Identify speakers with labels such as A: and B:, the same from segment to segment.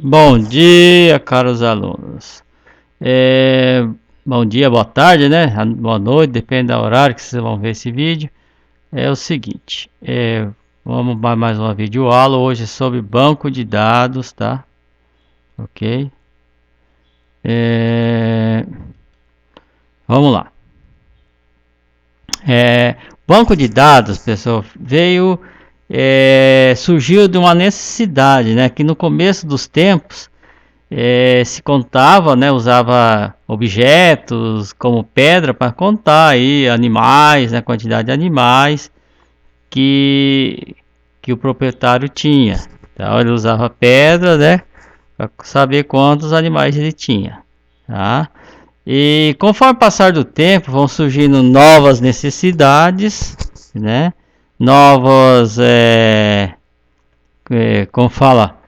A: Bom dia, caros alunos. É, Bom dia, boa tarde, né? Boa noite, depende do horário que vocês vão ver esse vídeo. É o seguinte, vamos para mais uma videoaula hoje sobre banco de dados, tá? Ok? É, Vamos lá. Banco de dados, pessoal, surgiu de uma necessidade, né? Que no começo dos tempos se contava, né, usava objetos como pedra para contar aí animais, né, quantidade de animais que, que o proprietário tinha. Então ele usava pedra, né, para saber quantos animais ele tinha, tá? E conforme o passar do tempo vão surgindo novas necessidades, né, novas, como fala,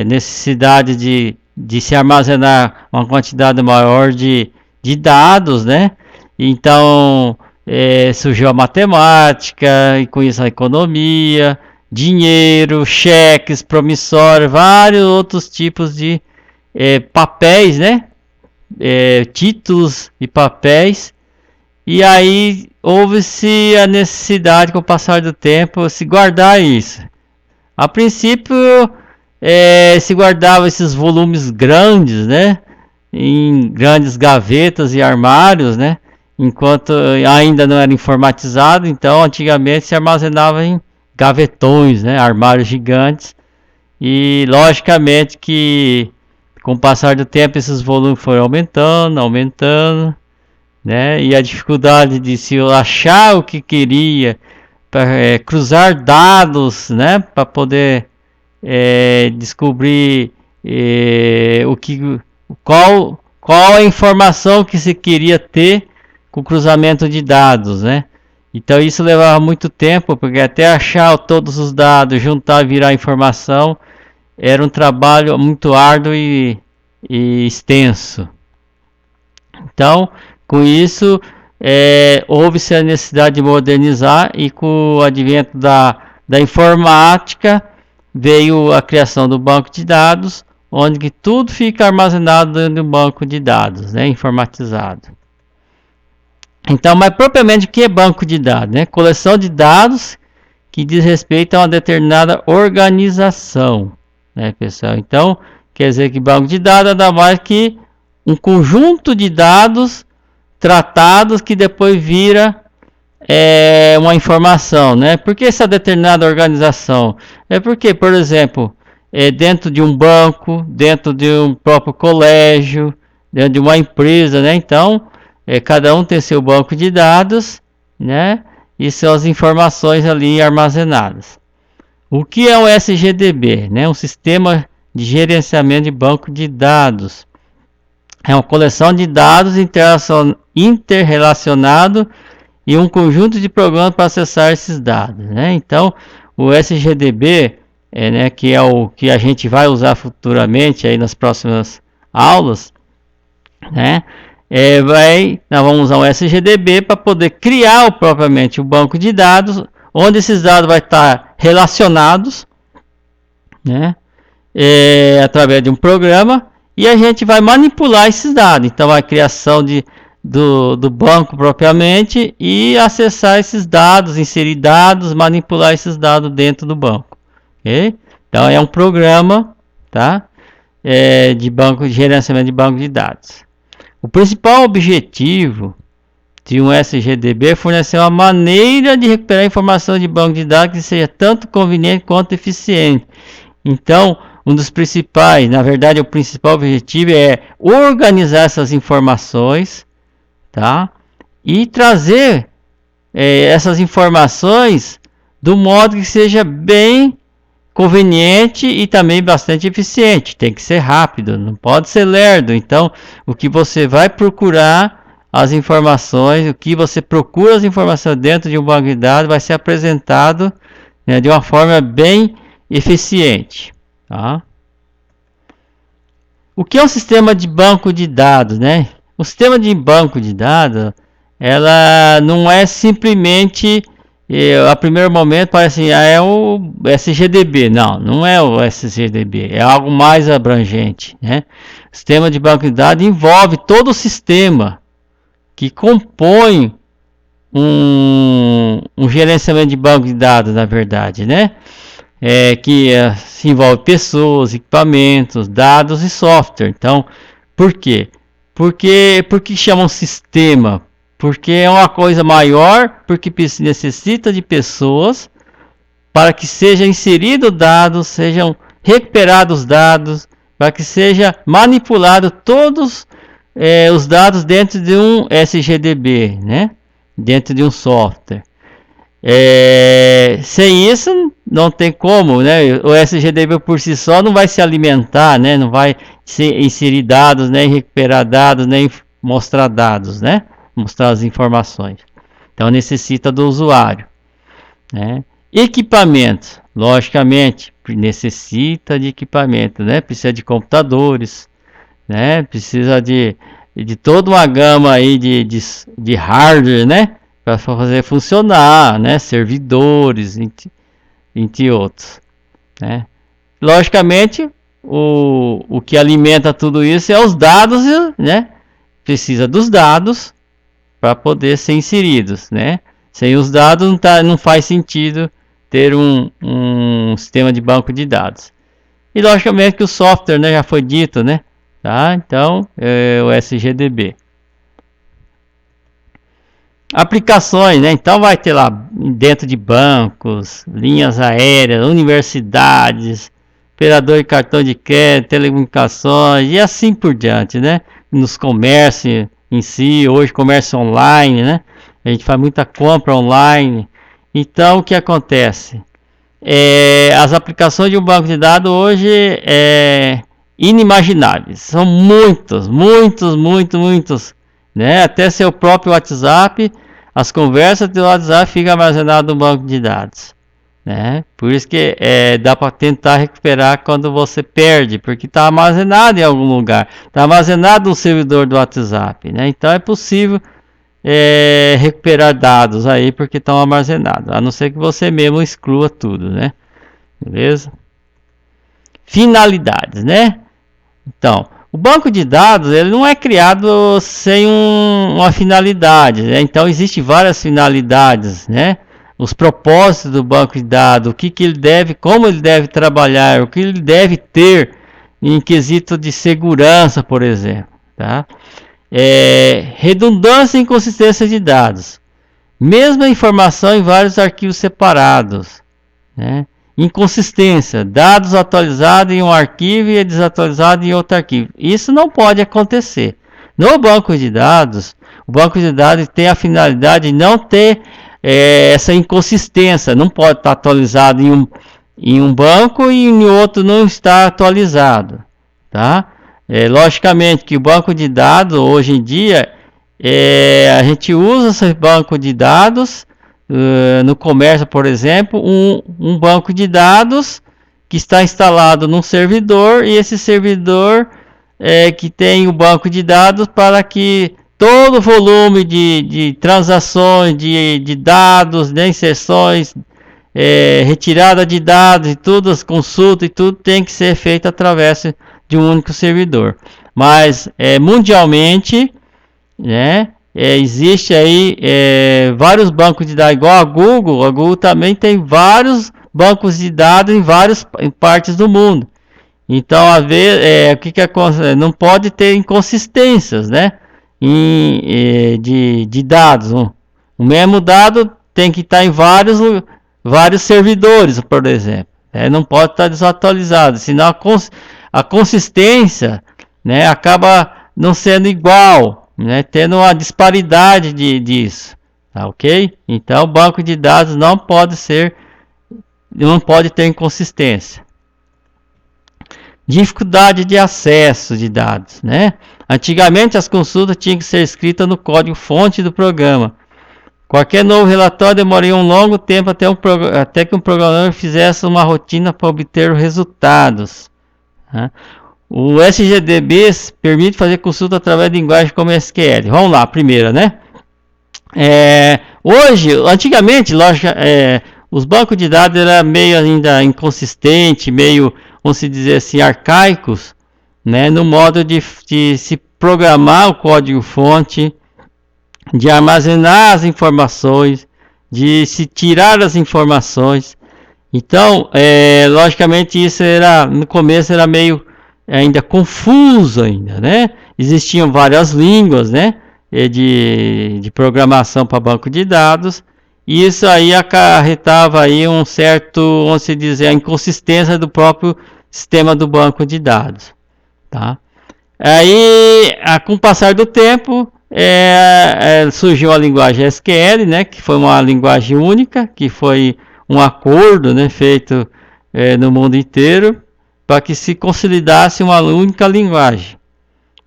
A: necessidade de se armazenar uma quantidade maior de dados, né? Então surgiu a matemática e com isso a economia, dinheiro, cheques, promissórios, vários outros tipos de papéis, né? Títulos e papéis. E aí houve-se a necessidade, com o passar do tempo, se guardar isso. A princípio, se guardava esses volumes grandes, né? Em grandes gavetas e armários, né? Enquanto ainda não era informatizado, então antigamente se armazenava em gavetões, né? Armários gigantes. E logicamente que com o passar do tempo esses volumes foram aumentando, aumentando, né? E a dificuldade de se achar o que queria, para cruzar dados, né? Para poder descobrir qual a informação que se queria ter com o cruzamento de dados, né? Então isso levava muito tempo, porque até achar todos os dados, juntar e virar informação, era um trabalho muito árduo e extenso. Então, com isso, houve-se a necessidade de modernizar e com o advento da informática, veio a criação do banco de dados, onde que tudo fica armazenado dentro do banco de dados, né, informatizado. Então, mas propriamente o que é banco de dados? Né? Coleção de dados que diz respeito a uma determinada organização, né, pessoal? Então, quer dizer que banco de dados é nada mais que um conjunto de dados tratados que depois vira uma informação, né? Por que essa determinada organização? É porque, por exemplo, dentro de um banco, dentro de um próprio colégio, dentro de uma empresa, né? Então, cada um tem seu banco de dados, né? E suas informações ali armazenadas. O que é o SGDB? Né? Um sistema de gerenciamento de banco de dados. É uma coleção de dados interrelacionados e um conjunto de programas para acessar esses dados, né? Então, o SGDB, né, que é o que a gente vai usar futuramente aí nas próximas aulas, né? Nós vamos usar o SGDB para poder criar propriamente o banco de dados, onde esses dados vai estar relacionados, né? Através de um programa, e a gente vai manipular esses dados. Então, a criação do banco propriamente e acessar esses dados, inserir dados, manipular esses dados dentro do banco. Okay? Então é um programa, tá? De gerenciamento de banco de dados. O principal objetivo de um SGDB é fornecer uma maneira de recuperar informação de banco de dados que seja tanto conveniente quanto eficiente. Então, um dos principais, na verdade, o principal objetivo é organizar essas informações, tá? E trazer essas informações do modo que seja bem conveniente e também bastante eficiente. Tem que ser rápido, não pode ser lerdo. Então, o que você vai procurar as informações, o que você procura as informações dentro de um banco de dados vai ser apresentado, né, de uma forma bem eficiente. Tá? O que é um sistema de banco de dados, né? O sistema de banco de dados, ela não é simplesmente E a primeiro momento parece assim, é o SGDB. Não, não é o SGDB, é algo mais abrangente, né? O sistema de banco de dados envolve todo o sistema que compõe um gerenciamento de banco de dados, na verdade, né? Se envolve pessoas, equipamentos, dados e software. Então, por quê? Por que chamam sistema? Porque é uma coisa maior, porque necessita de pessoas para que sejam inseridos dados, sejam recuperados dados, para que seja manipulado todos os dados dentro de um SGDB, né? Dentro de um software. Sem isso não tem como, né? O SGDB por si só não vai se alimentar, né? Não vai inserir dados, nem recuperar dados, nem mostrar dados, né? Mostrar as informações. Então necessita do usuário, né? Equipamento, logicamente, necessita de equipamento, né? Precisa de computadores, né? Precisa de toda uma gama aí de hardware, né? Para fazer funcionar, né? Servidores, entre outros, né? Logicamente, o que alimenta tudo isso é os dados, né? Precisa dos dados para poder ser inseridos, né? Sem os dados não faz sentido ter um sistema de banco de dados. E logicamente que o software, né, já foi dito, né? Tá? Então, o SGDB. Aplicações, né? Então vai ter lá dentro de bancos, linhas aéreas, universidades, operador de cartão de crédito, telecomunicações e assim por diante, né? Nos comércios em si, hoje comércio online, né? A gente faz muita compra online. Então o que acontece? As aplicações de um banco de dados hoje inimagináveis. São muitos, né? Até seu próprio WhatsApp, as conversas do WhatsApp ficam armazenadas no banco de dados, né? Por isso que dá para tentar recuperar quando você perde, porque está armazenado em algum lugar, está armazenado no servidor do WhatsApp, né? Então é possível recuperar dados aí porque estão armazenados, a não ser que você mesmo exclua tudo, né? Beleza? Finalidades, né? Então, o banco de dados ele não é criado sem uma finalidade, né? Então existem várias finalidades, né? Os propósitos do banco de dados, o que ele deve, como ele deve trabalhar, o que ele deve ter em quesito de segurança, por exemplo, tá? Redundância e inconsistência de dados, mesma informação em vários arquivos separados, né? Inconsistência, dados atualizados em um arquivo e desatualizados em outro arquivo. Isso não pode acontecer. No banco de dados, o banco de dados tem a finalidade de não ter essa inconsistência. Não pode estar atualizado em um banco e em outro não está atualizado, tá? Logicamente que o banco de dados hoje em dia a gente usa esse banco de dados no comércio, por exemplo, um banco de dados que está instalado num servidor, e esse servidor que tem o banco de dados para que todo o volume de transações, de dados, de inserções, retirada de dados e tudo, as consultas e tudo tem que ser feito através de um único servidor. Mas mundialmente, né? Existe aí vários bancos de dados, igual a Google também tem vários bancos de dados em partes do mundo. Então, às vezes, o que acontece? Não pode ter inconsistências, né? De dados. O mesmo dado tem que estar em vários servidores, por exemplo. Não pode estar desatualizado, senão a consistência, né, acaba não sendo igual, né, tendo uma disparidade disso, tá ok? Então o banco de dados não pode ter inconsistência. Dificuldade de acesso de dados, né? Antigamente as consultas tinham que ser escritas no código fonte do programa. Qualquer novo relatório demoraria um longo tempo até que um programador fizesse uma rotina para obter os resultados, né? O SGDB permite fazer consulta através de linguagem como SQL. Vamos lá, a primeira, né? Antigamente, lógico, os bancos de dados eram meio ainda inconsistentes, meio, vamos dizer assim, arcaicos, né, no modo de se programar o código-fonte, de armazenar as informações, de se tirar as informações. Então, logicamente, isso no começo era meio ainda confuso ainda, né? Existiam várias línguas, né, de programação para banco de dados, e isso aí acarretava aí um certo, vamos dizer, a inconsistência do próprio sistema do banco de dados, tá? Aí, com o passar do tempo, surgiu a linguagem SQL, né, que foi uma linguagem única, que foi um acordo, né, feito no mundo inteiro, para que se consolidasse uma única linguagem.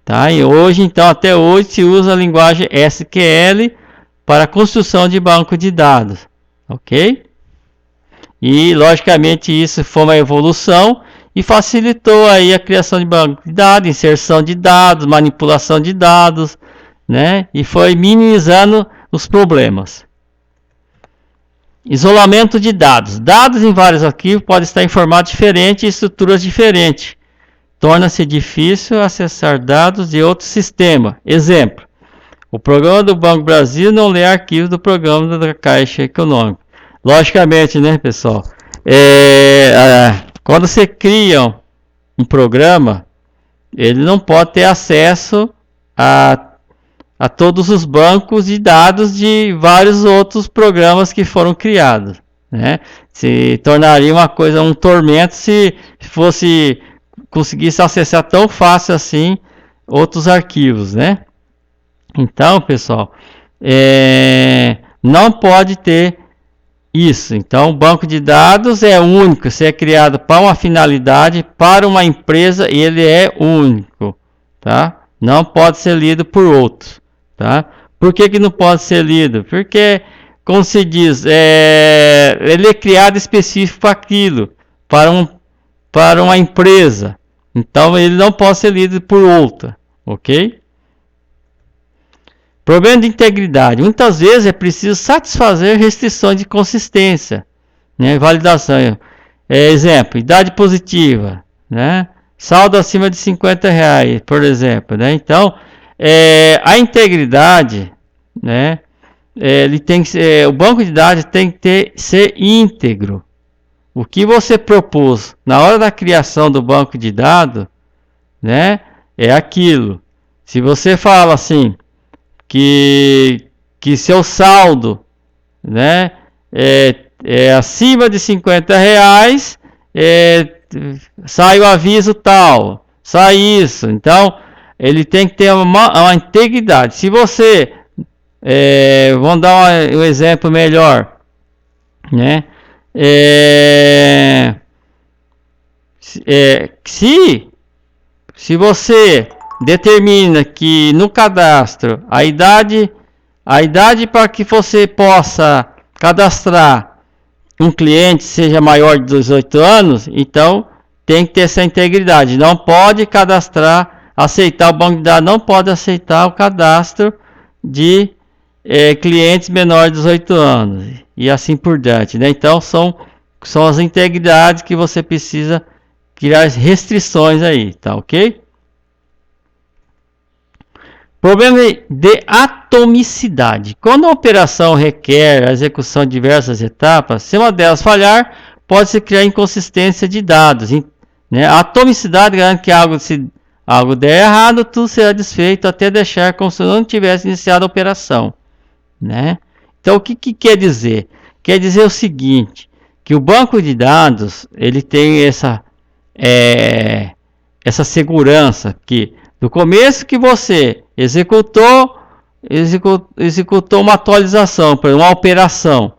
A: Tá? E hoje, então, até hoje se usa a linguagem SQL para a construção de banco de dados, ok? E, logicamente, isso foi uma evolução e facilitou aí a criação de banco de dados, inserção de dados, manipulação de dados, né? E foi minimizando os problemas. Isolamento de dados. Dados em vários arquivos podem estar em formato diferente e estruturas diferentes. Torna-se difícil acessar dados de outro sistema. Exemplo: o programa do Banco Brasil não lê arquivos do programa da Caixa Econômica. Logicamente, né, pessoal? Quando você cria um programa, ele não pode ter acesso a todos os bancos de dados de vários outros programas que foram criados, né? Se tornaria uma coisa, um tormento se fosse conseguisse acessar tão fácil assim outros arquivos, né? Então, pessoal, não pode ter isso. Então, o banco de dados é único, se é criado para uma finalidade, para uma empresa, ele é único, tá? Não pode ser lido por outros. Tá? Por que não pode ser lido? Porque, como se diz, ele é criado específico para aquilo, para uma empresa. Então ele não pode ser lido por outra, ok? Problema de integridade. Muitas vezes é preciso satisfazer restrições de consistência, né? Validação. Exemplo, idade positiva, né? Saldo acima de R$50, por exemplo, né? Então, a integridade, né? Ele tem que ser, o banco de dados tem que ser íntegro. O que você propôs na hora da criação do banco de dados, né? É aquilo. Se você fala assim que seu saldo, né? É acima de R$50, sai o aviso tal, sai isso. Então ele tem que ter uma integridade. Se você, vamos dar um exemplo melhor, né? Se você determina que no cadastro a idade para que você possa cadastrar um cliente seja maior de 18 anos, então tem que ter essa integridade. Não pode cadastrar, aceitar o banco de dados, não pode aceitar o cadastro de clientes menores de 18 anos e assim por diante, né? Então são as integridades que você precisa criar restrições aí, tá ok? Problema de atomicidade. Quando a operação requer a execução de diversas etapas, se uma delas falhar, pode-se criar inconsistência de dados, né? A atomicidade garante que algo der errado, tudo será desfeito até deixar como se não tivesse iniciado a operação, né? Então o que quer dizer? Quer dizer o seguinte, que o banco de dados ele tem essa segurança que do começo que você executou uma atualização, por exemplo, uma operação,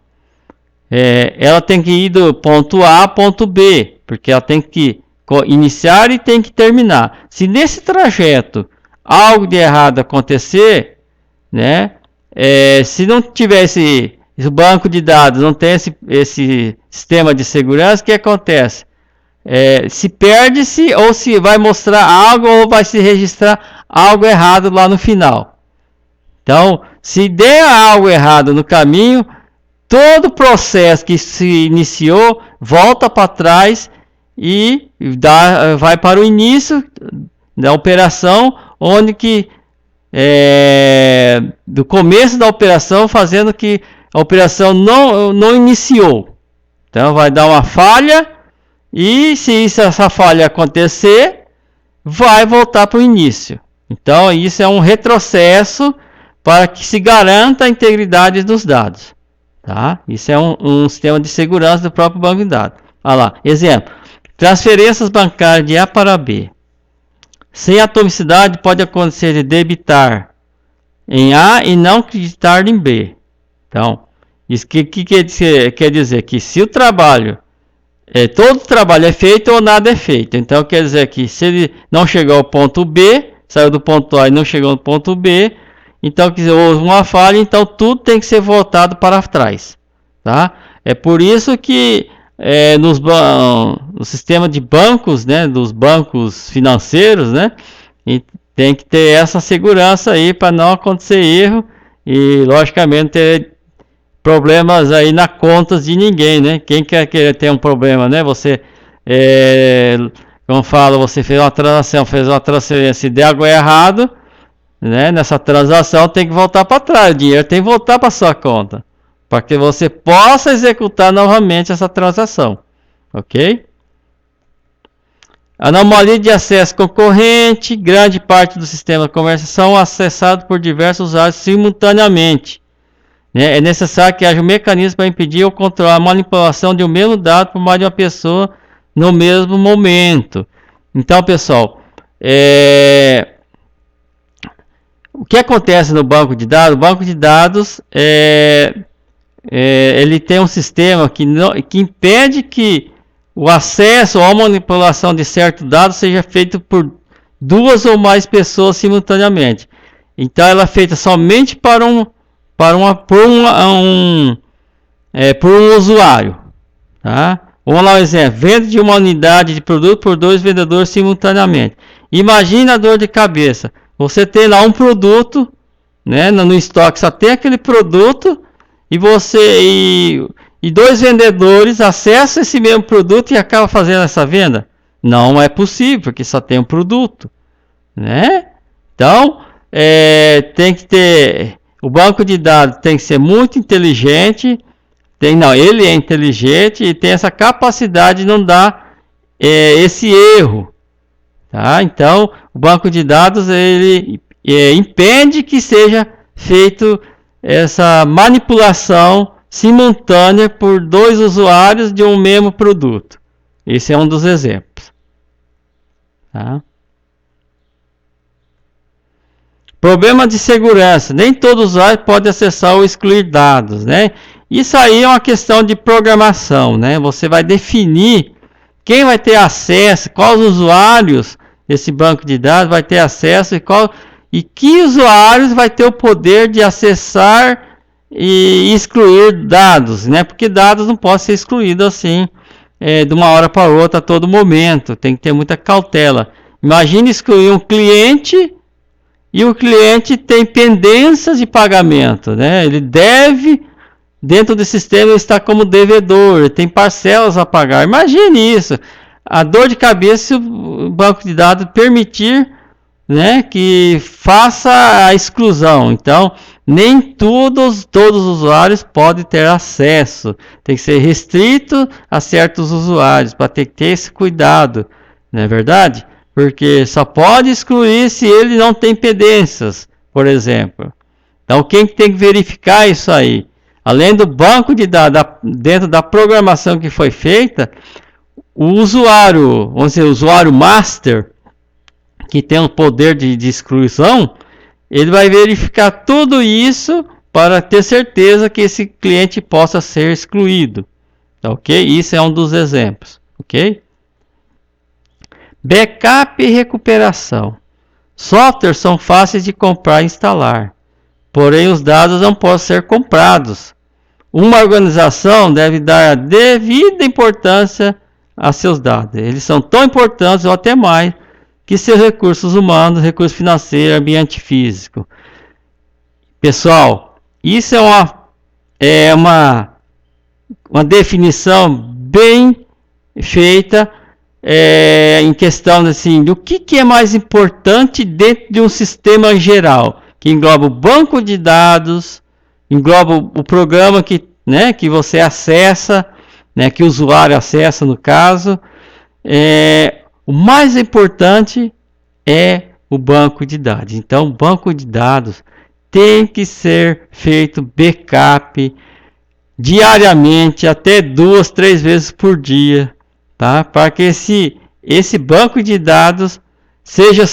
A: ela tem que ir do ponto A ao ponto B, porque ela tem que iniciar e tem que terminar. Se nesse trajeto algo de errado acontecer, né, se não tivesse o banco de dados, não tem esse sistema de segurança, o que acontece? Se perde-se ou se vai mostrar algo ou vai se registrar algo errado lá no final. Então, se der algo errado no caminho, todo o processo que se iniciou volta para trás e vai para o início da operação, onde que do começo da operação, fazendo que a operação não iniciou. Então vai dar uma falha, e se essa falha acontecer, vai voltar para o início. Então isso é um retrocesso para que se garanta a integridade dos dados. Tá? Isso é um sistema de segurança do próprio banco de dados. Olha lá, exemplo: transferências bancárias de A para B. Sem atomicidade, pode acontecer de debitar em A e não creditar em B. Então, isso que quer dizer? Que se o trabalho, todo trabalho é feito ou nada é feito. Então, quer dizer que se ele não chegou ao ponto B, saiu do ponto A e não chegou no ponto B, então, quer dizer, houve uma falha, então tudo tem que ser voltado para trás. Tá? É por isso que no sistema de bancos, né, dos bancos financeiros, né, e tem que ter essa segurança aí para não acontecer erro e, logicamente, ter problemas aí na contas de ninguém, né? Quem quer ter um problema, né? Você, como fala, você fez uma transação, fez uma transferência, se der algo errado, né, nessa transação, tem que voltar para trás, o dinheiro tem que voltar para sua conta, para que você possa executar novamente essa transação, ok? Anomalia de acesso concorrente. Grande parte do sistema comercial são acessados por diversos usuários simultaneamente. É necessário que haja um mecanismo para impedir ou controlar a manipulação de um mesmo dado por mais de uma pessoa no mesmo momento. Então, pessoal, o que acontece no banco de dados? O banco de dados ele tem um sistema que impede que o acesso ou a manipulação de certo dado seja feito por duas ou mais pessoas simultaneamente. Então ela é feita somente por um usuário. Tá? Vamos lá um exemplo: venda de uma unidade de produto por dois vendedores simultaneamente. Imagina a dor de cabeça. Você tem lá um produto, né, no estoque só tem aquele produto, e e dois vendedores acessam esse mesmo produto e acabam fazendo essa venda. Não é possível, porque só tem um produto, né? Então, tem que ter, o banco de dados tem que ser muito inteligente. Ele é inteligente e tem essa capacidade de não dar esse erro, tá? Então, o banco de dados ele impede que seja feito essa manipulação simultânea por dois usuários de um mesmo produto. Esse é um dos exemplos. Tá? Problema de segurança. Nem todo usuário pode acessar ou excluir dados, né? Isso aí é uma questão de programação, né? Você vai definir quem vai ter acesso, quais usuários desse banco de dados vai ter acesso e que usuários vai ter o poder de acessar e excluir dados, né? Porque dados não podem ser excluídos assim, de uma hora para outra a todo momento. Tem que ter muita cautela. Imagine excluir um cliente e o cliente tem pendências de pagamento, né? Ele deve, dentro do sistema, ele está como devedor, ele tem parcelas a pagar. Imagine isso. A dor de cabeça se o banco de dados permitir, né, que faça a exclusão. Então, nem todos os usuários podem ter acesso. Tem que ser restrito a certos usuários, para ter que ter esse cuidado. Não é verdade? Porque só pode excluir se ele não tem pendências, por exemplo. Então, quem tem que verificar isso aí? Além do banco de dados, dentro da programação que foi feita, o usuário, vamos dizer, o usuário master, que tem o poder de exclusão, ele vai verificar tudo isso para ter certeza que esse cliente possa ser excluído. Ok? Isso é um dos exemplos. Ok? Backup e recuperação. Softwares são fáceis de comprar e instalar, porém os dados não podem ser comprados. Uma organização deve dar a devida importância a seus dados. Eles são tão importantes ou até mais que seus recursos humanos, recursos financeiros, ambiente físico. Pessoal, isso é uma definição bem feita em questão assim, do que é mais importante dentro de um sistema geral, que engloba o banco de dados, engloba o programa que você acessa, né, que o usuário acessa no caso. O mais importante é o banco de dados. Então, o banco de dados tem que ser feito backup diariamente, até 2, 3 vezes por dia, tá? Para que esse banco de dados seja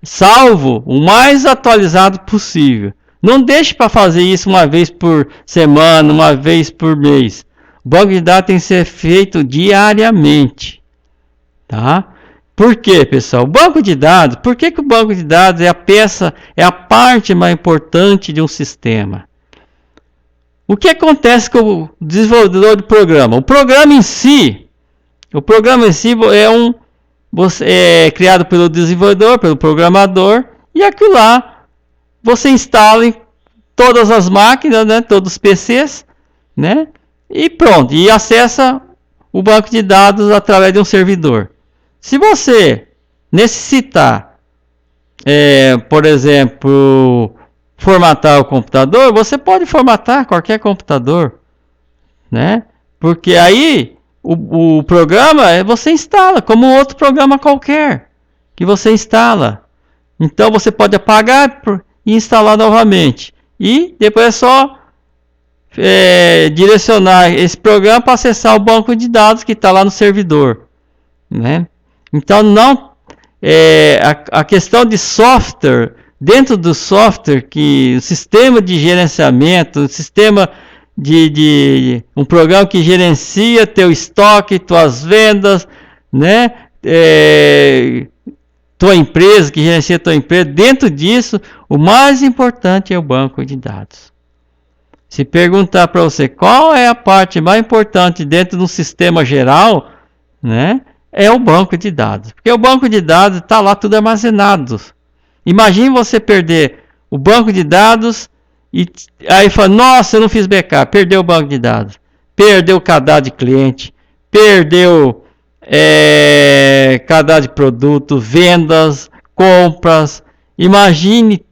A: salvo o mais atualizado possível. Não deixe para fazer isso uma vez por semana, uma vez por mês. O banco de dados tem que ser feito diariamente, tá? Por quê, pessoal? O banco de dados, por que o banco de dados é a parte mais importante de um sistema? O que acontece com o desenvolvedor do programa? O programa em si é criado pelo desenvolvedor, pelo programador, e aquilo lá você instala em todas as máquinas, né, todos os PCs, né, e pronto, e acessa o banco de dados através de um servidor. Se você necessitar, por exemplo, formatar o computador, você pode formatar qualquer computador, né? Porque aí o programa você instala como outro programa qualquer que você instala. Então você pode apagar e instalar novamente. E depois é só direcionar esse programa para acessar o banco de dados que está lá no servidor, né? Então a questão de software, dentro do software, que o sistema de gerenciamento, o sistema de um programa que gerencia teu estoque, tuas vendas, né? Tua empresa, que gerencia tua empresa, dentro disso, o mais importante é o banco de dados. Se perguntar para você qual é a parte mais importante dentro do sistema geral, né? É o banco de dados. Porque o banco de dados está lá tudo armazenado. Imagine você perder o banco de dados e aí fala, nossa, eu não fiz backup, perdeu o banco de dados, perdeu o cadastro de cliente, perdeu cadastro de produto, vendas, compras. Imagine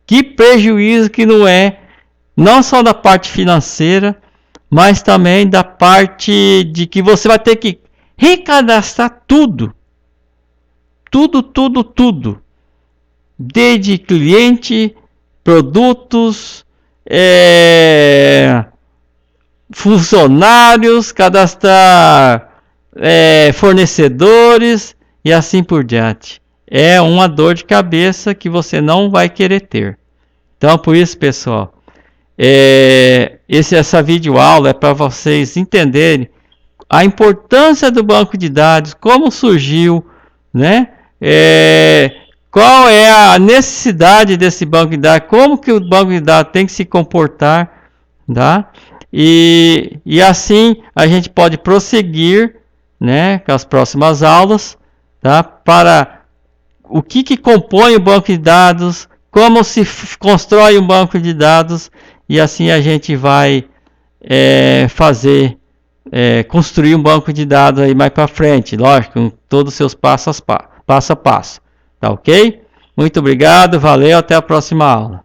A: que prejuízo que não só da parte financeira, mas também da parte de que você vai ter que recadastrar tudo. Tudo. Desde cliente, produtos, funcionários, cadastrar fornecedores e assim por diante. É uma dor de cabeça que você não vai querer ter. Então, por isso, pessoal, essa videoaula é para vocês entenderem a importância do banco de dados, como surgiu, né? Qual é a necessidade desse banco de dados, como que o banco de dados tem que se comportar, tá? E assim a gente pode prosseguir, né, com as próximas aulas, tá? Para o que compõe o banco de dados, como se constrói um banco de dados, e assim a gente vai construir um banco de dados aí mais para frente, lógico, com todos os seus passo a passo, tá ok? Muito obrigado, valeu, até a próxima aula.